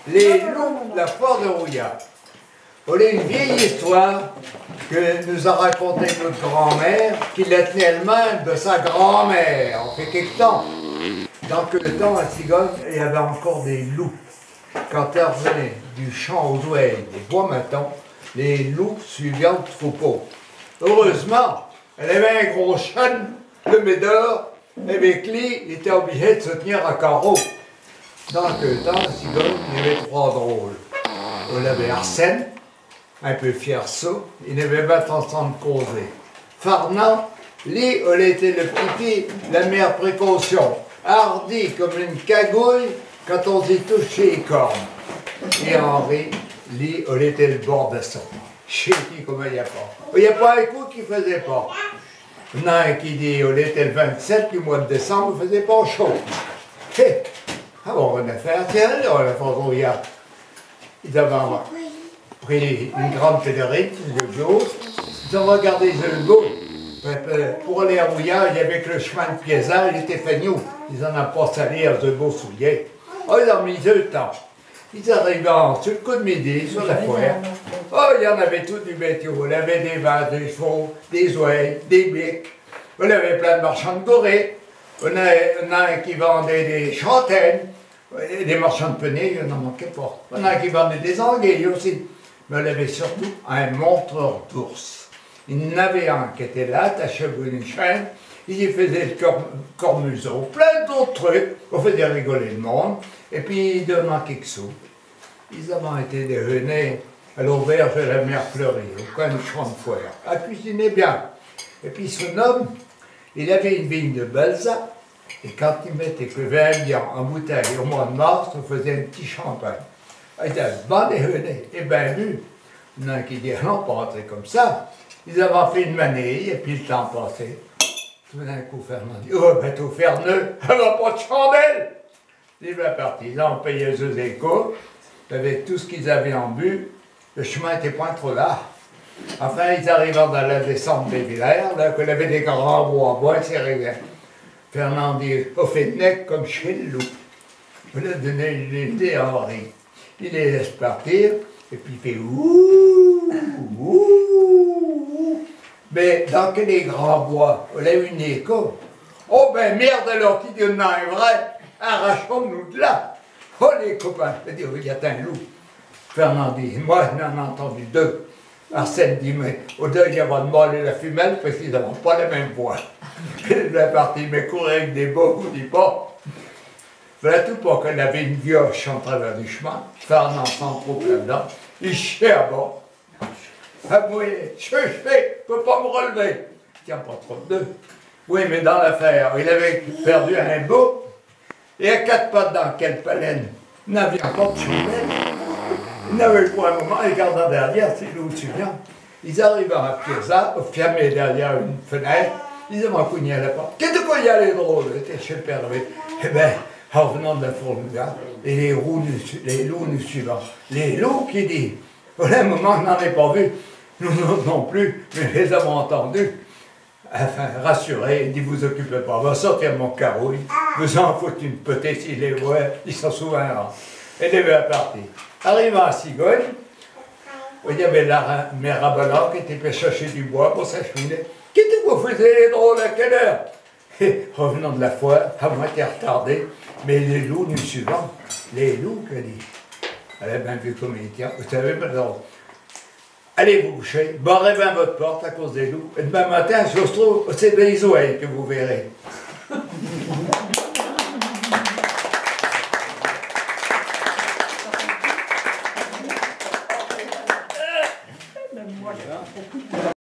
les loups de la foire de Rouillard. On a une vieille histoire que nous a racontée notre grand-mère, qui la tenait elle-même de sa grand-mère. On fait quelque temps. Dans le temps, à Cigogne, il y avait encore des loups. Quand elle revenait du champ aux ouailles, des bois matons, les loups suivaient le troupeau. Heureusement, elle avait un gros chêne, le médor, avec lui, il était obligé de se tenir à carreau. Dans le temps, à Cigogne, il y avait trois drôles. On avait Arsène, un peu fier saut, il n'avait pas ensemble causer. Fernand, lui, il était le petit, la meilleure précaution, hardi comme une cagouille quand on s'y touche les cornes. Et Henri, lui, il était le bord de ça. Chez qui, comme il n'y a pas. Il n'y a pas un coup qui ne faisait pas. Il y en a un qui dit, il était le 27, du mois de décembre, il ne faisait pas chaud. Hé, ah bon, on a fait un terrain, là, la fois Rouillard. Ils avaient pris une grande fédérite, le jour, ils ont regardé les égouts. Pour aller à Rouillard, il y avait que le chemin de Piézard, il était feignou. Ils en ont pas salé aux beaux souliers. Oh, ils ont mis le temps. Ils arrivaient sur le coup de midi, sur la foire. Oh, il y en avait tout du météo. Il y avait des vaches, des chevaux, des ouailles, des biques. On avait plein de marchands de gorées. On a un qui vendait des châtaignes, des marchands de penets, il n'en manquait pas. On a un qui vendait des anguilles aussi. Mais on avait surtout un montreur d'ours. Il y en avait un qui était là, attaché à une chaîne. Il y faisait le cormuseau, plein d'autres trucs. On faisait rigoler le monde. Et puis, il donnait quelques sous. Ils avaient été déjeunés à l'auberge de la Mère Fleurie, au coin du champ de foire, à cuisiner bien. Et puis, son homme, il avait une vigne de Balzac. Et quand il mettait que vin bien en bouteille au mois de mars, on faisait un petit champagne. Il était bon déjeuner et bien bu. Il y en a un qui dit, non, pas rentrer comme ça. Ils avaient fait une manille, et puis le temps passé. Tout d'un coup, Fernand dit, oh, ben tout Ferneux, elle n'a pas de chandelle. Il va partir. Là, on payait les échos, avec tout ce qu'ils avaient en bu. Le chemin n'était pas trop là. Enfin, ils arrivaient dans la descente des Villers, là, qu'on avait des grands bois en bois, c'est rien. Fernand dit, au fait de nec comme chez le loup. On a donné une idée à Henri. Il les laisse partir, et puis il fait ouh, ouh, ouh. Mais dans que les grands bois, on a eu une écho. Oh ben merde alors, qui dit non, est vrai, arrachons-nous de là. Oh les copains, je dis, il y a un loup. Fernand dit, moi j'en ai entendu deux. Arsène dit, mais au deuil, il y avait le mâle et la femelle parce qu'ils n'avaient pas la même voix. Il est parti, mais courir avec des beaux, vous dit pas. Voilà tout pour qu'on avait une vioche en travers du chemin, Fernand sans trop là-dedans, il chie à bord. Ah oui, je peux pas me relever. Tiens, pas trop de deux. Oui, mais dans l'affaire, il avait perdu un beau, et à quatre pattes dans quelle palaine, il n'avait pas de chandelle. Il n'avait pas un moment, il regardait derrière, c'est l'eau tu viens. Ils arrivaient à Piazza, fermés derrière une fenêtre, ils avaient cogné à la porte. Qu'est-ce qu'il y a les drôles? C'était chez le père. Eh bien, en venant de la fourmilière, et les loups nous suivant. Les loups qui disent, à un moment, je n'en ai pas vu, nous non plus, mais je les avons entendus. Enfin, rassurés, il dit, vous occupez pas, va sortir mon carouille, vous en foutez une petite, s'il les voit, ils s'en souviendront. Et les va partir. Arrivant à Cigogne, il y avait la mère Rabola qui était chercher du bois pour s'acheminer. Qu'est-ce que vous faisiez les drôles à quelle heure? Et revenant de la foire, à moitié retardé, mais les loups nous suivant, les loups, que dit. Elle a bien vu comme il tient. Vous savez, maintenant, allez vous coucher, barrez bien votre porte à cause des loups. Et demain matin, je se trouve, c'est des ouailles que vous verrez.